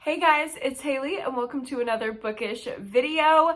Hey guys, it's Haley and welcome to another bookish video.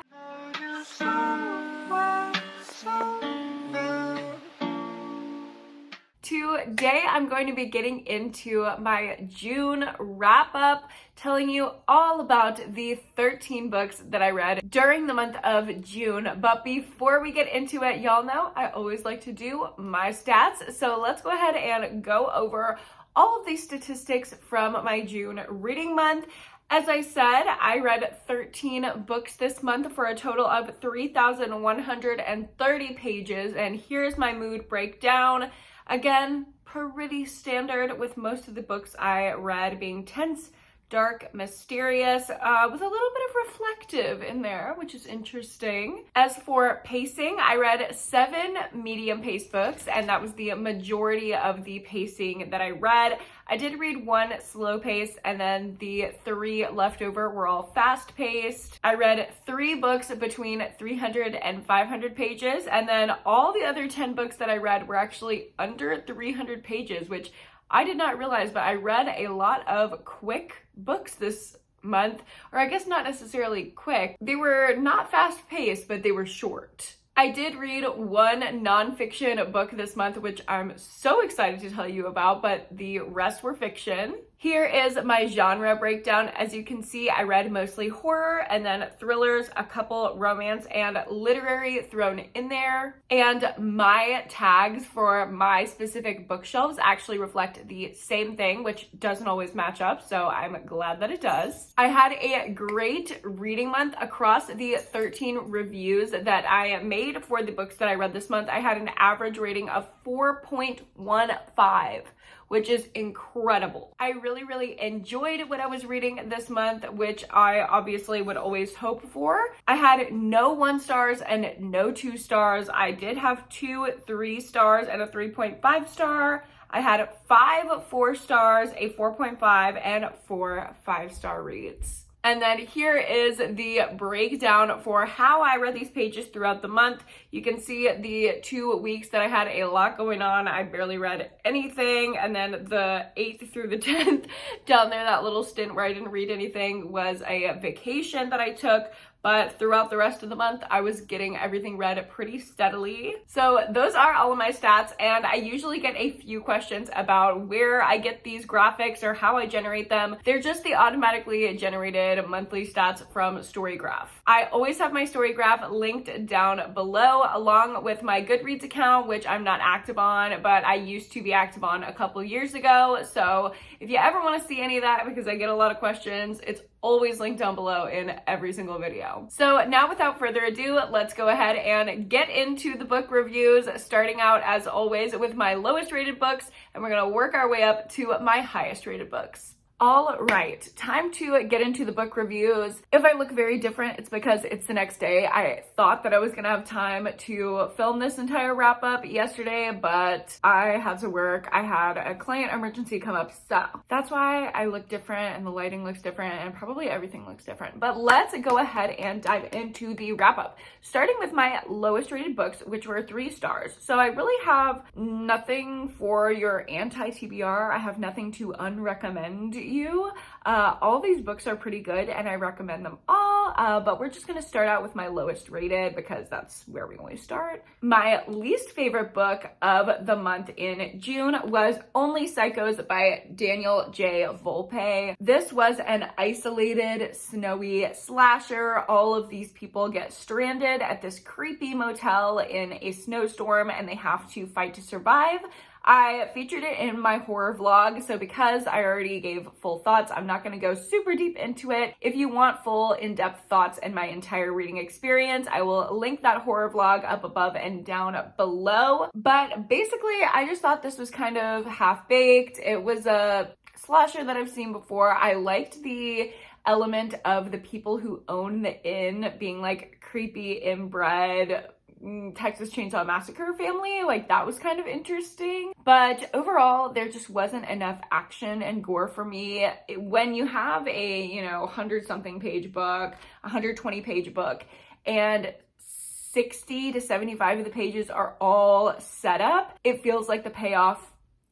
Today I'm going to be getting into my June wrap up, telling you all about the 13 books that I read during the month of June. But before we get into it, y'all know I always like to do my stats. So let's go ahead and go over all of these statistics from my June reading month. As I said, I read 13 books this month for a total of 3,130 pages, and here's my mood breakdown. Again, pretty standard with most of the books I read being tense, dark, mysterious, with a little bit of reflective in there, which is interesting. As for pacing, I read 7 medium paced books, and that was the majority of the pacing that I read. I did read 1 slow pace, and then the 3 leftover were all fast paced. I read 3 books between 300 and 500 pages, and then all the other 10 books that I read were actually under 300 pages, which I did not realize, but I read a lot of quick books this month, or I guess not necessarily quick. They were not fast paced, but they were short. I did read 1 nonfiction book this month, which I'm so excited to tell you about, but the rest were fiction. Here is my genre breakdown. As you can see, I read mostly horror and then thrillers, a couple romance and literary thrown in there. And my tags for my specific bookshelves actually reflect the same thing, which doesn't always match up, so I'm glad that it does. I had a great reading month across the 13 reviews that I made for the books that I read this month. I had an average rating of 4.15. which is incredible. I really enjoyed what I was reading this month, which I obviously would always hope for. I had no 1 stars and no 2 stars. I did have 2 3 stars and a 3.5 star. I had 5 4 stars, a 4.5, and 4 5-star reads. And then here is the breakdown for how I read these pages throughout the month. You can see the 2 weeks that I had a lot going on. I barely read anything. And then the 8th through the 10th down there, that little stint where I didn't read anything was a vacation that I took. But throughout the rest of the month, I was getting everything read pretty steadily. So those are all of my stats, and I usually get a few questions about where I get these graphics or how I generate them. They're just the automatically generated monthly stats from Storygraph. I always have my Storygraph linked down below, along with my Goodreads account, which I'm not active on, but I used to be active on a couple years ago. So if you ever want to see any of that, because I get a lot of questions, it's always linked down below in every single video. So now without further ado, let's go ahead and get into the book reviews, starting out as always with my lowest rated books, and we're gonna work our way up to my highest rated books. All right, time to get into the book reviews. If I look very different, it's because it's the next day. I thought that I was gonna have time to film this entire wrap up yesterday, but I had to work. I had a client emergency come up, so that's why I look different and the lighting looks different and probably everything looks different. But let's go ahead and dive into the wrap up, starting with my lowest rated books, which were 3 stars. So I really have nothing for your anti-TBR. I have nothing to unrecommend you. All these books are pretty good and I recommend them all, but we're just gonna start out with my lowest rated because that's where we always start. My least favorite book of the month in June was Only Psychos by Daniel J. Volpe. This was an isolated, snowy slasher. All of these people get stranded at this creepy motel in a snowstorm and they have to fight to survive. I featured it in my horror vlog, so because I already gave full thoughts, I'm not going to go super deep into it. If you want full in-depth thoughts and my entire reading experience, I will link that horror vlog up above and down below. But basically, I just thought this was kind of half-baked. It was a slasher that I've seen before. I liked the element of the people who own the inn being like creepy inbred Texas Chainsaw Massacre family. Like, that was kind of interesting, but overall there just wasn't enough action and gore for me. When you have a 100 something page book, 120 page book, and 60 to 75 of the pages are all set up, it feels like the payoff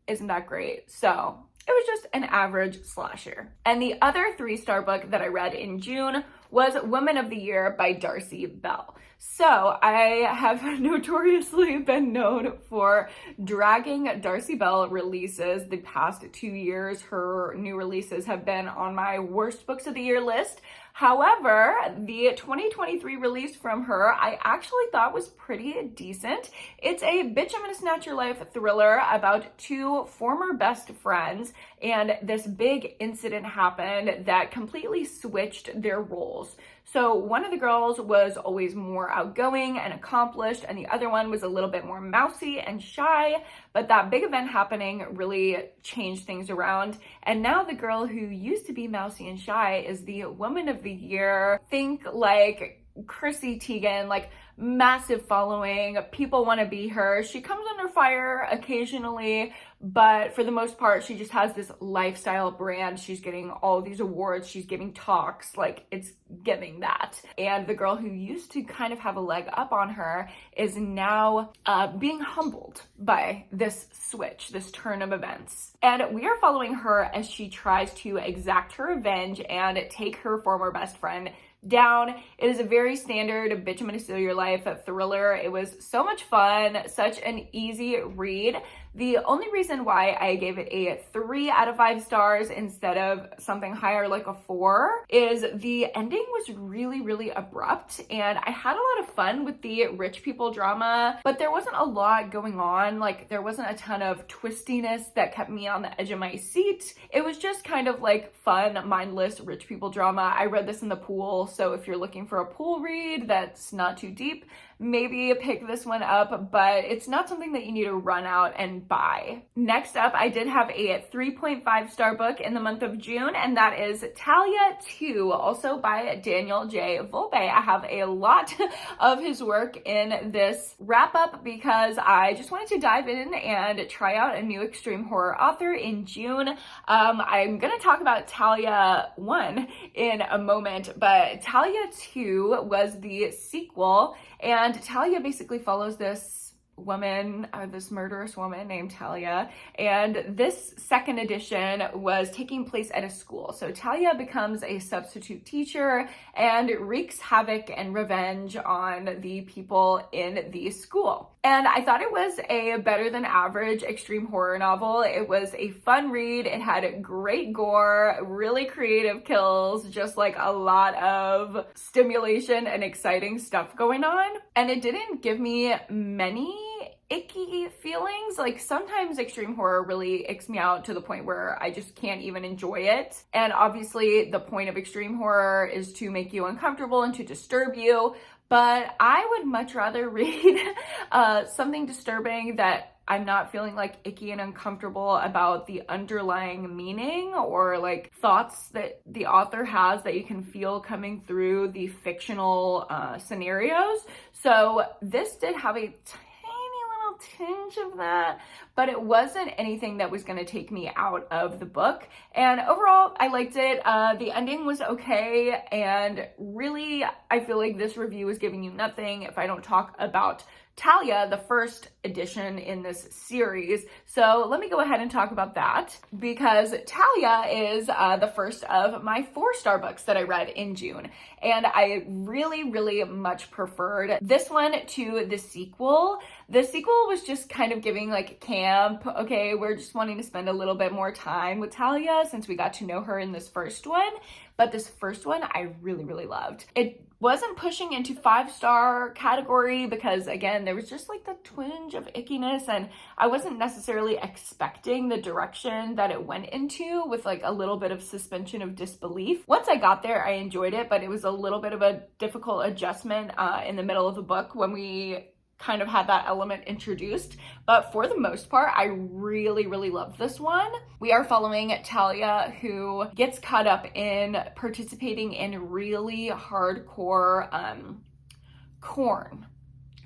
isn't that great. So It was just an average slasher. And the other 3-star book that I read in June was Woman of the Year by Darcy Bell. So I have notoriously been known for dragging Darcy Bell releases the past 2 years. Her new releases have been on my worst books of the year list. However, the 2023 release from her, I actually thought was pretty decent. It's a bitch I'm gonna snatch your life thriller about 2 former best friends, and this big incident happened that completely switched their roles. So one of the girls was always more outgoing and accomplished, and the other one was a little bit more mousy and shy, but that big event happening really changed things around. And now the girl who used to be mousy and shy is the Woman of the Year. Think like Chrissy Teigen, like massive following, people want to be her. She comes under fire occasionally, but for the most part, she just has this lifestyle brand. She's getting all these awards, she's giving talks, like it's giving that. And the girl who used to kind of have a leg up on her is now being humbled by this switch, this turn of events. And we are following her as she tries to exact her revenge and take her former best friend down. It is a very standard bitch I'm gonna steal your life thriller. It was so much fun, such an easy read. The only reason why I gave it a 3 out of 5 stars instead of something higher like a 4 is the ending was really, really abrupt, and I had a lot of fun with the rich people drama, but there wasn't a lot going on. Like, there wasn't a ton of twistiness that kept me on the edge of my seat. It was just kind of like fun, mindless rich people drama. I read this in the pool, so if you're looking for a pool read that's not too deep, maybe pick this one up, but it's not something that you need to run out and buy. Next up, I did have a 3.5 star book in the month of June, and that is Talia 2, also by Daniel J. Volpe. I have a lot of his work in this wrap up because I just wanted to dive in and try out a new extreme horror author in June. I'm gonna talk about Talia 1 in a moment, but Talia 2 was the sequel, and Talia basically follows this woman, this murderous woman named Talia, and this second edition was taking place at a school. So Talia becomes a substitute teacher and wreaks havoc and revenge on the people in the school. And I thought it was a better than average extreme horror novel. It was a fun read. It had great gore, really creative kills, just like a lot of stimulation and exciting stuff going on. And it didn't give me many icky feelings. Like, sometimes extreme horror really icks me out to the point where I just can't even enjoy it. And obviously the point of extreme horror is to make you uncomfortable and to disturb you. But I would much rather read something disturbing that I'm not feeling like icky and uncomfortable about the underlying meaning or like thoughts that the author has that you can feel coming through the fictional scenarios. So this did have a tinge of that, but it wasn't anything that was going to take me out of the book. And overall, I liked it. The ending was okay, and really, I feel like this review is giving you nothing if I don't talk about Talia, the first edition in this series. So let me go ahead and talk about that, because Talia is the first of my 4-star books that I read in June. And I really, really much preferred this one to the sequel. The sequel was just kind of giving like camp. Okay, we're just wanting to spend a little bit more time with Talia since we got to know her in this first one. But this first one I really, really loved. It wasn't pushing into 5-star category because, again, there was just like the twinge of ickiness, and I wasn't necessarily expecting the direction that it went into with like a little bit of suspension of disbelief. Once I got there, I enjoyed it, but it was a little bit of a difficult adjustment in the middle of the book when we kind of had that element introduced. But for the most part, I really, really love this one. We are following Talia, who gets caught up in participating in really hardcore corn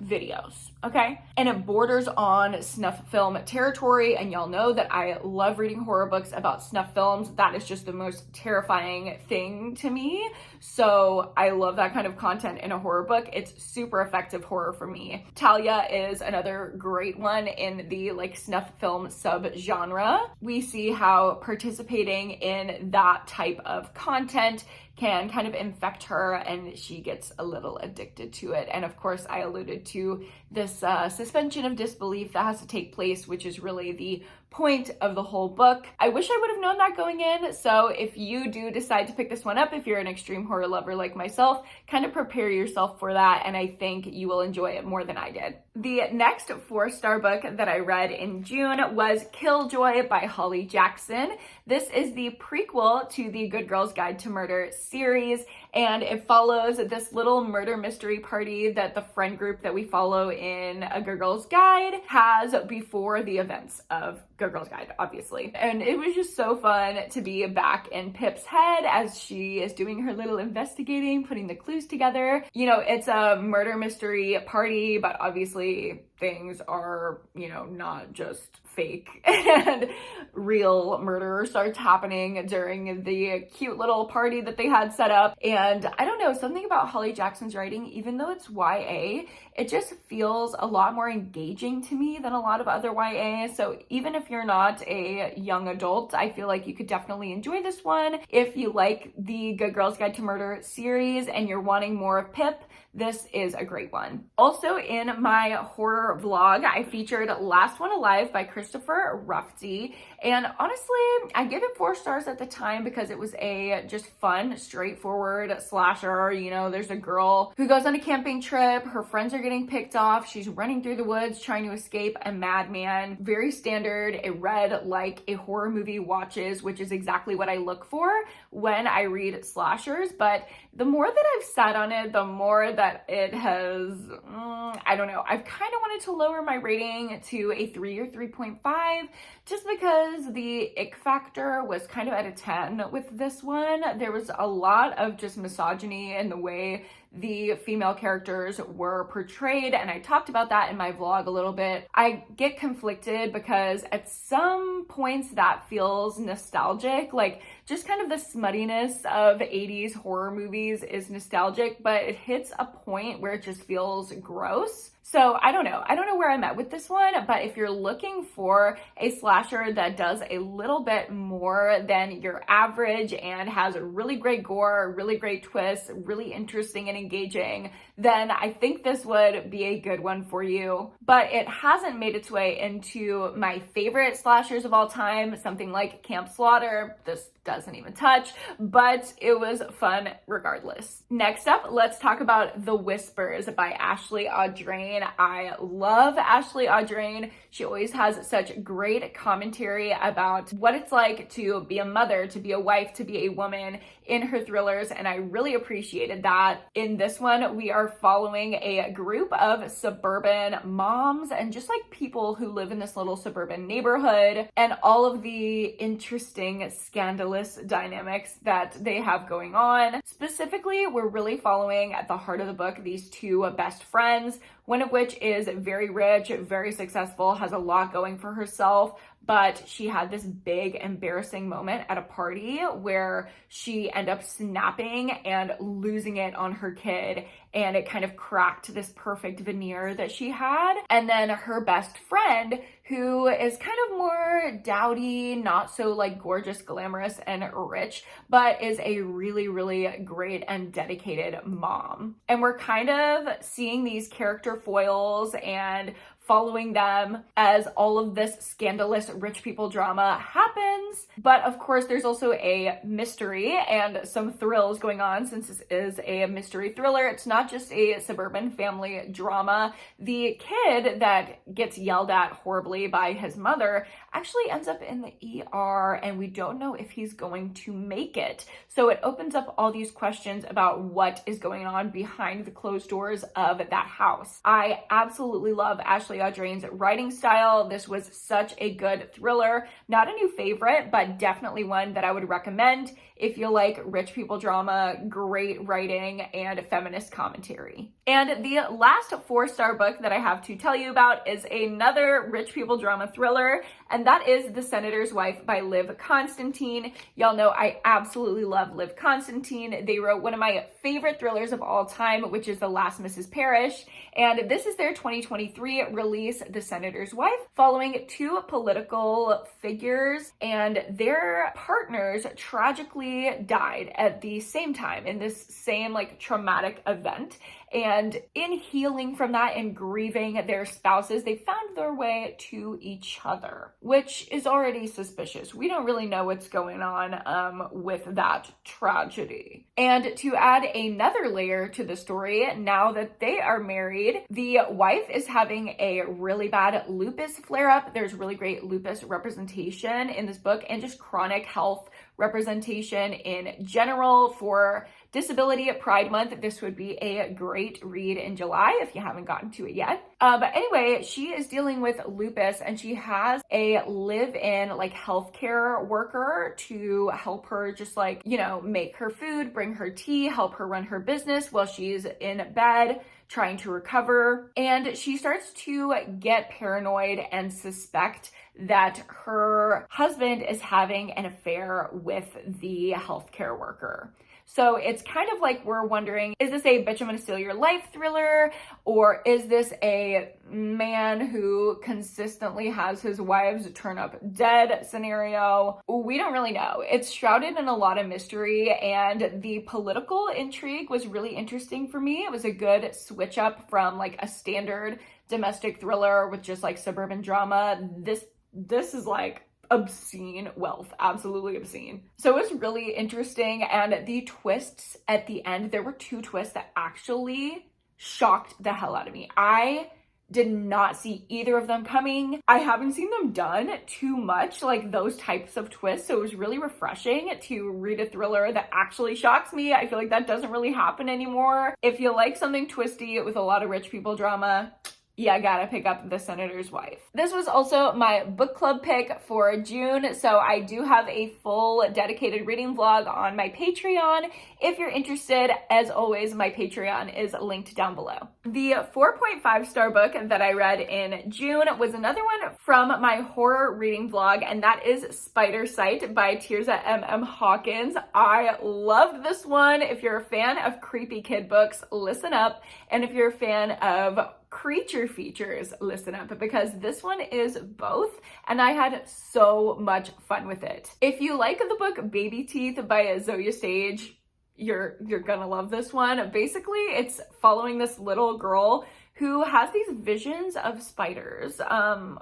videos, okay? And it borders on snuff film territory, and y'all know that I love reading horror books about snuff films. That is just the most terrifying thing to me. So I love that kind of content in a horror book. It's super effective horror for me. Talia is another great one in the like snuff film sub-genre. We see how participating in that type of content can kind of infect her, and she gets a little addicted to it. And of course, I alluded to this suspension of disbelief that has to take place, which is really the point of the whole book. I wish I would have known that going in. So if you do decide to pick this one up, if you're an extreme horror lover like myself, kind of prepare yourself for that, and I think you will enjoy it more than I did. The next 4-star book that I read in June was Killjoy by Holly Jackson. This is the prequel to the Good Girl's Guide to Murder series, and it follows this little murder mystery party that the friend group that we follow in A Good Girl's Guide has before the events of Good Girl's Guide, obviously. And it was just so fun to be back in Pip's head as she is doing her little investigating, putting the clues together. You know, it's a murder mystery party, but obviously things are, you know, not just fake, and real murder starts happening during the cute little party that they had set up. And I don't know, something about Holly Jackson's writing, even though it's YA, it just feels a lot more engaging to me than a lot of other YA. So even if you're not a young adult, I feel like you could definitely enjoy this one. If you like the Good Girl's Guide to Murder series and you're wanting more of Pip, this is a great one. Also in my horror vlog, I featured Last One Alive by Christopher Ruffty. And honestly, I gave it 4 stars at the time because it was a just fun, straightforward slasher. You know, there's a girl who goes on a camping trip. Her friends are getting picked off. She's running through the woods trying to escape a madman. Very standard. It read like a horror movie watches, which is exactly what I look for when I read slashers. But the more that I've sat on it, the more that it has, I don't know, I've kind of wanted to lower my rating to a 3 or 3.5 just because the ick factor was kind of at a 10 with this one. There was a lot of just misogyny in the way the female characters were portrayed, and I talked about that in my vlog a little bit. I get conflicted because at some points that feels nostalgic, like just kind of the smuttiness of 80s horror movies is nostalgic, but it hits a point where it just feels gross. So I don't know where I'm at with this one, but if you're looking for a slasher that does a little bit more than your average and has a really great gore, really great twists, really interesting and engaging, then I think this would be a good one for you. But it hasn't made its way into my favorite slashers of all time, something like Camp Slaughter. This doesn't even touch, but it was fun regardless. Next up, let's talk about The Whispers by Ashley Audrain. I love Ashley Audrain. She always has such great commentary about what it's like to be a mother, to be a wife, to be a woman in her thrillers, and I really appreciated that. In this one, we are following a group of suburban moms and just like people who live in this little suburban neighborhood and all of the interesting scandalous dynamics that they have going on. Specifically, we're really following at the heart of the book these 2 best friends, one of which is very rich, very successful, has a lot going for herself, but she had this big embarrassing moment at a party where she ended up snapping and losing it on her kid, and it kind of cracked this perfect veneer that she had. And then her best friend, who is kind of more dowdy, not so like gorgeous, glamorous, and rich, but is a really, really great and dedicated mom. And we're kind of seeing these character foils and following them as all of this scandalous rich people drama happens. But of course, there's also a mystery and some thrills going on since this is a mystery thriller. It's not just a suburban family drama. The kid that gets yelled at horribly by his mother actually ends up in the ER, and we don't know if he's going to make it. So it opens up all these questions about what is going on behind the closed doors of that house. I absolutely love Ashley Audrain's writing style. This was such a good thriller. Not a new favorite, but definitely one that I would recommend if you like rich people drama, great writing, and feminist commentary. And the last 4-star book that I have to tell you about is another rich people drama thriller, and that is The Senator's Wife by Liv Constantine. Y'all know I absolutely love Liv Constantine. They wrote one of my favorite thrillers of all time, which is The Last Mrs. Parrish, and this is their 2023 release, The Senator's Wife, following 2 political figures and their partners tragically died at the same time in this same like traumatic event. And in healing from that and grieving their spouses, they found their way to each other, which is already suspicious. We don't really know what's going on with that tragedy. And to add another layer to the story, now that they are married, the wife is having a really bad lupus flare-up. There's really great lupus representation in this book and just chronic health representation in general. For Disability Pride Month, this would be a great read in July if you haven't gotten to it yet. But anyway, she is dealing with lupus and she has a live-in like healthcare worker to help her just like, you know, make her food, bring her tea, help her run her business while she's in bed trying to recover. And she starts to get paranoid and suspect that her husband is having an affair with the healthcare worker. So it's kind of like we're wondering, is this a bitch I'm gonna steal your life thriller? Or is this a man who consistently has his wives turn up dead scenario? We don't really know. It's shrouded in a lot of mystery, and the political intrigue was really interesting for me. It was a good switch up from like a standard domestic thriller with just like suburban drama. This is like obscene wealth, absolutely obscene. So it was really interesting, and the twists at the end, there were 2 twists that actually shocked the hell out of me. I did not see either of them coming. I haven't seen them done too much, like those types of twists, so it was really refreshing to read a thriller that actually shocks me. I feel like that doesn't really happen anymore. If you like something twisty with a lot of rich people drama, yeah, I gotta pick up The Senator's Wife. This was also my book club pick for June, so I do have a full dedicated reading vlog on my Patreon. If you're interested, as always, my Patreon is linked down below. The 4.5-star book that I read in June was another one from my horror reading vlog, and that is Spider Sight by Tirza M.M. Hawkins. I loved this one. If you're a fan of creepy kid books, listen up. And if you're a fan of creature features, listen up, because this one is both, and I had so much fun with it. If you like the book Baby Teeth by Zoya Sage, you're gonna love this one. Basically, it's following this little girl who has these visions of spiders,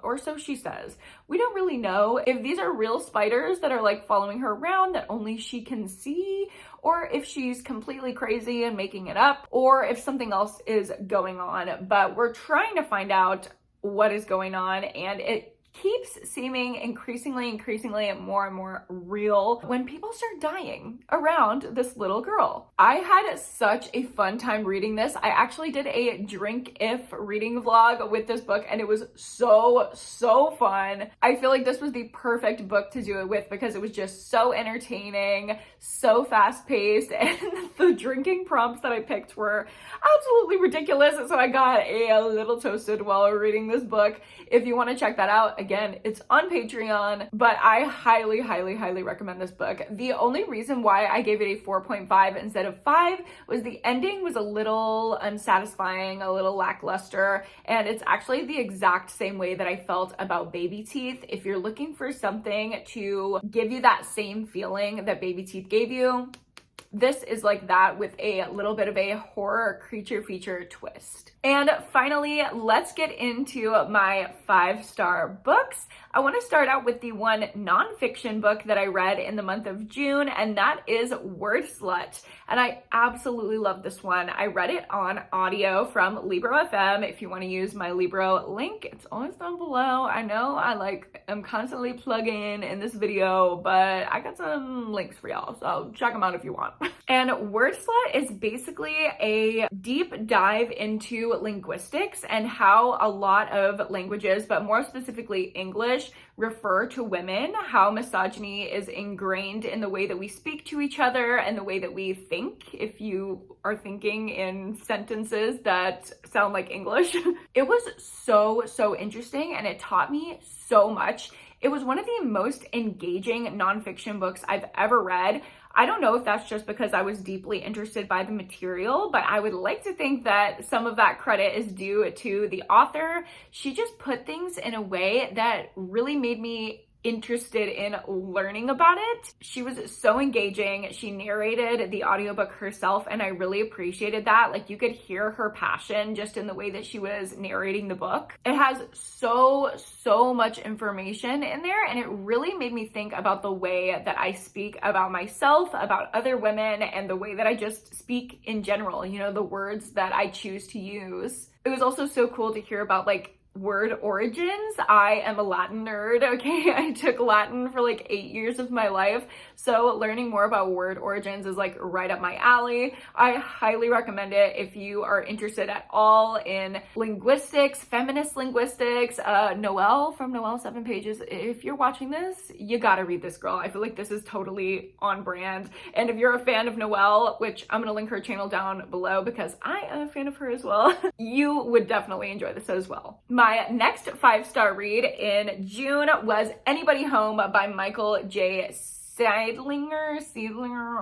or so she says. We don't really know if these are real spiders that are like following her around that only she can see, or if she's completely crazy and making it up, or if something else is going on. But we're trying to find out what is going on, and it keeps seeming increasingly more and more real when people start dying around this little girl. I had such a fun time reading this. I actually did a drink if reading vlog with this book, and it was so fun. I feel like this was the perfect book to do it with because it was just so entertaining, so fast paced, and the drinking prompts that I picked were absolutely ridiculous. So I got a little toasted while reading this book. If you want to check that out, again, it's on Patreon, but I highly recommend this book. The only reason why I gave it a 4.5 instead of 5 was the ending was a little unsatisfying, a little lackluster, and it's actually the exact same way that I felt about Baby Teeth. If you're looking for something to give you that same feeling that Baby Teeth gave you, this is like that with a little bit of a horror creature feature twist. And finally, let's get into my 5-star books. I want to start out with the one nonfiction book that I read in the month of June, and that is Word Slut. And I absolutely love this one. I read it on audio from Libro FM. If you want to use my Libro link, it's always down below. I know I'm constantly plugging in this video, but I got some links for y'all, so check them out if you want. And Word Slut is basically a deep dive into linguistics and how a lot of languages, but more specifically English, refer to women, how misogyny is ingrained in the way that we speak to each other and the way that we think, if you are thinking in sentences that sound like English. It was so interesting, and it taught me so much. It was one of the most engaging nonfiction books I've ever read. I don't know if that's just because I was deeply interested by the material, but I would like to think that some of that credit is due to the author. She just put things in a way that really made me interested in learning about it. She was so engaging. She narrated the audiobook herself, and I really appreciated that. Like, you could hear her passion just in the way that she was narrating the book. It has so much information in there, and it really made me think about the way that I speak about myself, about other women, and the way that I just speak in general, you know, the words that I choose to use. It was also so cool to hear about like word origins. I am a Latin nerd, okay? I took Latin for like 8 years of my life, so learning more about word origins is like right up my alley. I highly recommend it if you are interested at all in linguistics, feminist linguistics. Noelle from Noelle 7 Pages, if you're watching this, you gotta read this girl. I feel like this is totally on brand. And if you're a fan of Noelle, which I'm gonna link her channel down below because I am a fan of her as well, you would definitely enjoy this as well. My next 5-star read in June was Anybody Home by Michael J. Seidlinger,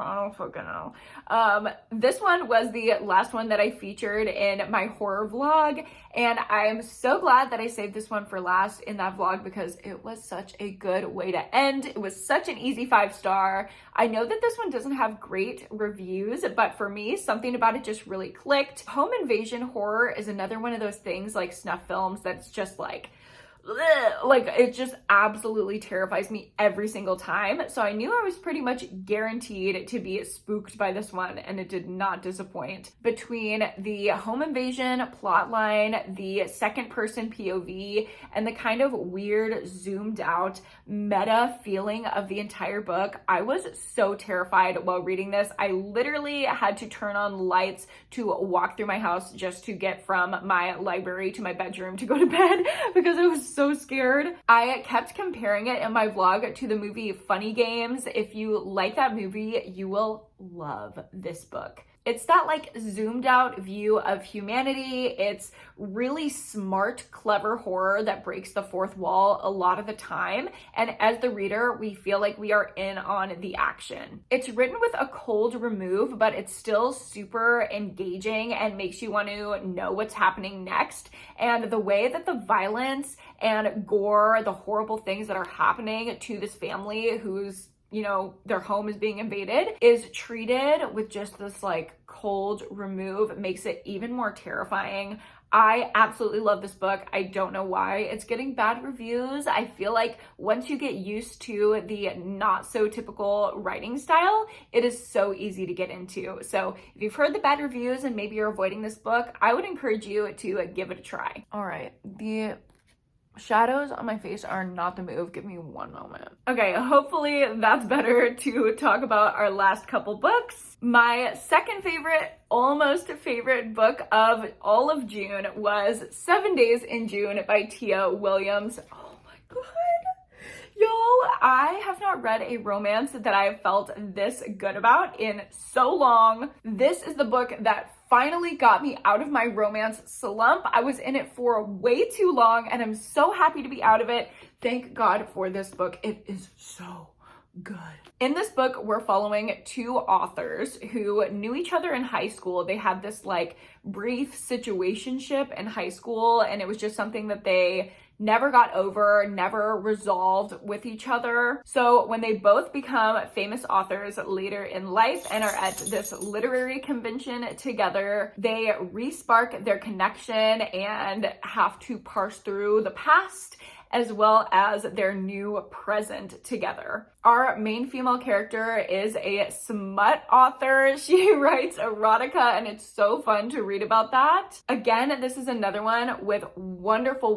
I don't fucking know. This one was the last one that I featured in my horror vlog, and I'm so glad that I saved this one for last in that vlog because it was such a good way to end. It was such an easy 5-star. I know that this one doesn't have great reviews, but for me, something about it just really clicked. Home invasion horror is another one of those things like snuff films that's just like it just absolutely terrifies me every single time. So I knew I was pretty much guaranteed to be spooked by this one, and it did not disappoint. Between the home invasion plotline, the second person POV, and the kind of weird zoomed out meta feeling of the entire book, I was so terrified while reading this. I literally had to turn on lights to walk through my house just to get from my library to my bedroom to go to bed because I was so scared. I kept comparing it in my vlog to the movie Funny Games. If you like that movie, you will love this book. It's that like zoomed out view of humanity. It's really smart, clever horror that breaks the fourth wall a lot of the time. And as the reader, we feel like we are in on the action. It's written with a cold remove, but it's still super engaging and makes you want to know what's happening next. And the way that the violence and gore, the horrible things that are happening to this family who's, you know, their home is being invaded, is treated with just this like cold remove, makes it even more terrifying. I absolutely love this book. I don't know why it's getting bad reviews. I feel like once you get used to the not so typical writing style, it is so easy to get into. So if you've heard the bad reviews and maybe you're avoiding this book, I would encourage you to give it a try. All right, the shadows on my face are not the move. Give me one moment. Okay, hopefully that's better to talk about our last couple books. My second favorite, almost favorite book of all of June was 7 Days in June by Tia Williams. Oh my god. Y'all, I have not read a romance that I have felt this good about in so long. This is the book that finally got me out of my romance slump. I was in it for way too long, and I'm so happy to be out of it. Thank God for this book. It is so good. In this book, we're following two authors who knew each other in high school. They had this like brief situationship in high school, and it was just something that they never got over, never resolved with each other. So when they both become famous authors later in life and are at this literary convention together, they re-spark their connection and have to parse through the past as well as their new present together. Our main female character is a smut author. She writes erotica, and it's so fun to read about that. Again, this is another one with wonderful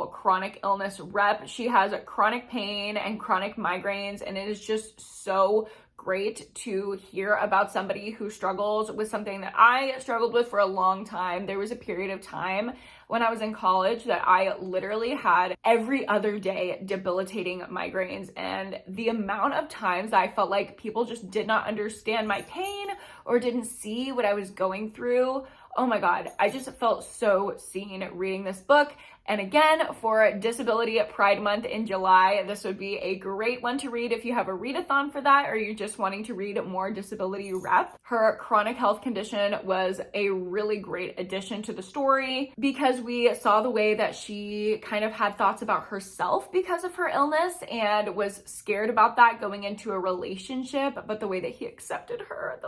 chronic illness rep. She has chronic pain and chronic migraines, and it is just so great to hear about somebody who struggles with something that I struggled with for a long time. There was a period of time when I was in college that I literally had every other day debilitating migraines, and the amount of times I felt like people just did not understand my pain or didn't see what I was going through. Oh my God, I just felt so seen reading this book. And again, for Disability Pride Month in July, this would be a great one to read if you have a readathon for that, or you're just wanting to read more disability rep. Her chronic health condition was a really great addition to the story because we saw the way that she kind of had thoughts about herself because of her illness and was scared about that going into a relationship, but the way that he accepted her, the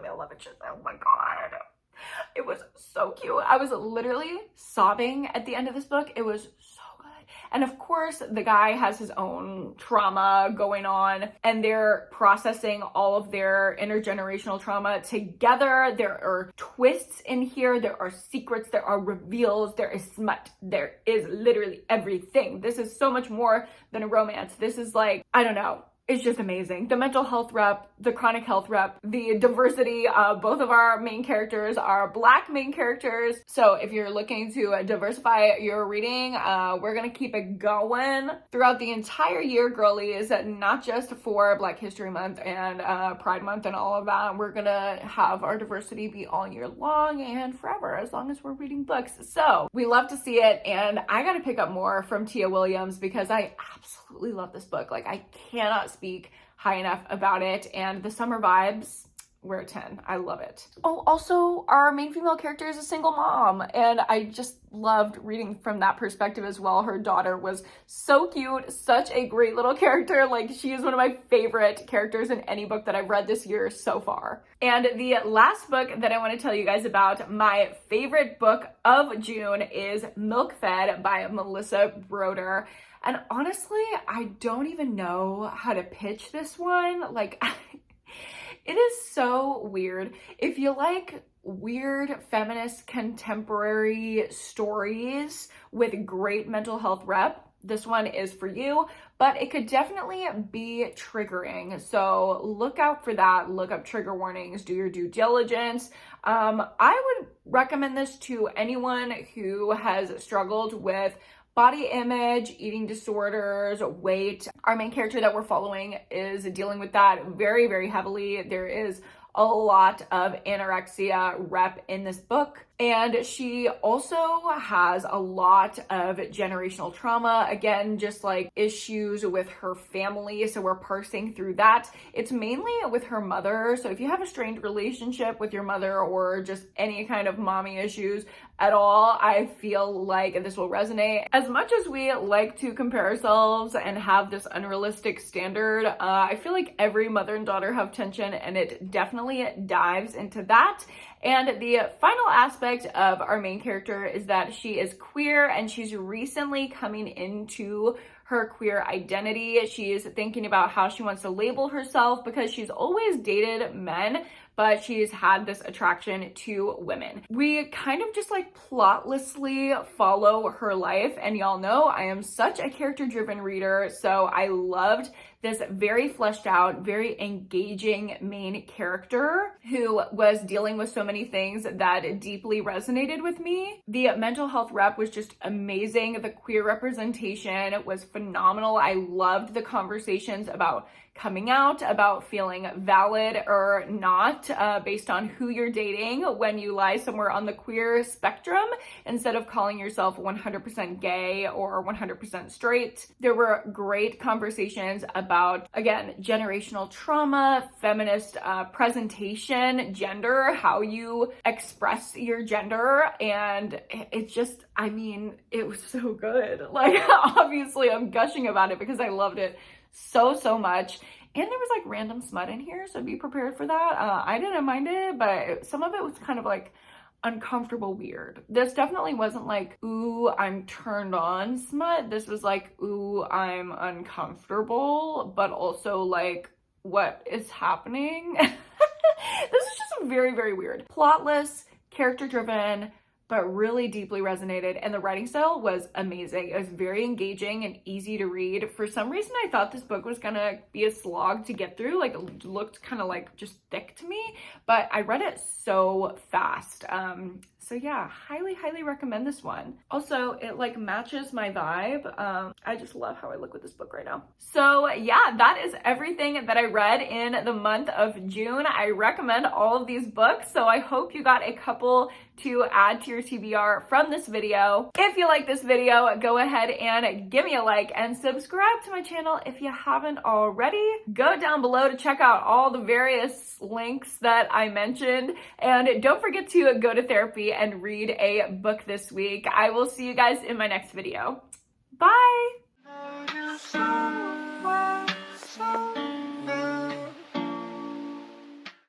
male love interest, oh my God. It was so cute. I was literally sobbing at the end of this book. It was so good. And of course, the guy has his own trauma going on, and they're processing all of their intergenerational trauma together. There are twists in here. There are secrets. There are reveals. There is smut. There is literally everything. This is so much more than a romance. This is like, I don't know. It's just amazing. The mental health rep, the chronic health rep, the diversity. Both of our main characters are Black main characters. So if you're looking to diversify your reading, we're gonna keep it going throughout the entire year, girlies, not just for Black History Month and Pride Month and all of that. We're gonna have our diversity be all year long and forever, as long as we're reading books. So we love to see it, and I gotta pick up more from Tia Williams because I absolutely love this book. Like, I cannot speak high enough about it, and the summer vibes, we're a 10. I love it. Oh, also, our main female character is a single mom, and I just loved reading from that perspective as well. Her daughter was so cute, such a great little character. Like, she is one of my favorite characters in any book that I've read this year so far. And the last book that I want to tell you guys about, my favorite book of June, is Milk Fed by Melissa Broder. And honestly, I don't even know how to pitch this one. Like, it is so weird. If you like weird feminist contemporary stories with great mental health rep, this one is for you, but it could definitely be triggering. So look out for that. Look up trigger warnings, do your due diligence. I would recommend this to anyone who has struggled with body image, eating disorders, weight. Our main character that we're following is dealing with that very, very heavily. There is a lot of anorexia rep in this book. And she also has a lot of generational trauma. Again, just like issues with her family. So we're parsing through that. It's mainly with her mother. So if you have a strained relationship with your mother or just any kind of mommy issues at all, I feel like this will resonate. As much as we like to compare ourselves and have this unrealistic standard, I feel like every mother and daughter have tension, and it definitely dives into that. And the final aspect of our main character is that she is queer, and she's recently coming into her queer identity. She is thinking about how she wants to label herself because she's always dated men, but she's had this attraction to women. We kind of just like plotlessly follow her life, and y'all know I am such a character-driven reader, so I loved this very fleshed out, very engaging main character who was dealing with so many things that deeply resonated with me. The mental health rep was just amazing. The queer representation was phenomenal. I loved the conversations about coming out, about feeling valid or not based on who you're dating when you lie somewhere on the queer spectrum instead of calling yourself 100% gay or 100% straight. There were great conversations about, again, generational trauma, feminist presentation, gender, how you express your gender, and it's just, I mean, it was so good. Like, obviously I'm gushing about it because I loved it so much. And there was like random smut in here, so be prepared for that. I didn't mind it, but some of it was kind of like uncomfortable weird. This definitely wasn't like, ooh, I'm turned on smut. This was like, ooh, I'm uncomfortable, but also like, what is happening? This is just very, very weird. Plotless, character driven, but really deeply resonated, and the writing style was amazing. It was very engaging and easy to read. For some reason, I thought this book was gonna be a slog to get through. Like, it looked kind of like just thick to me, but I read it so fast. So yeah, highly recommend this one. Also, it like matches my vibe. I just love how I look with this book right now. So yeah, that is everything that I read in the month of June. I recommend all of these books, so I hope you got a couple to add to your TBR from this video. If you like this video, go ahead and give me a like and subscribe to my channel if you haven't already. Go down below to check out all the various links that I mentioned, and don't forget to go to therapy and read a book this week. I will see you guys in my next video. Bye!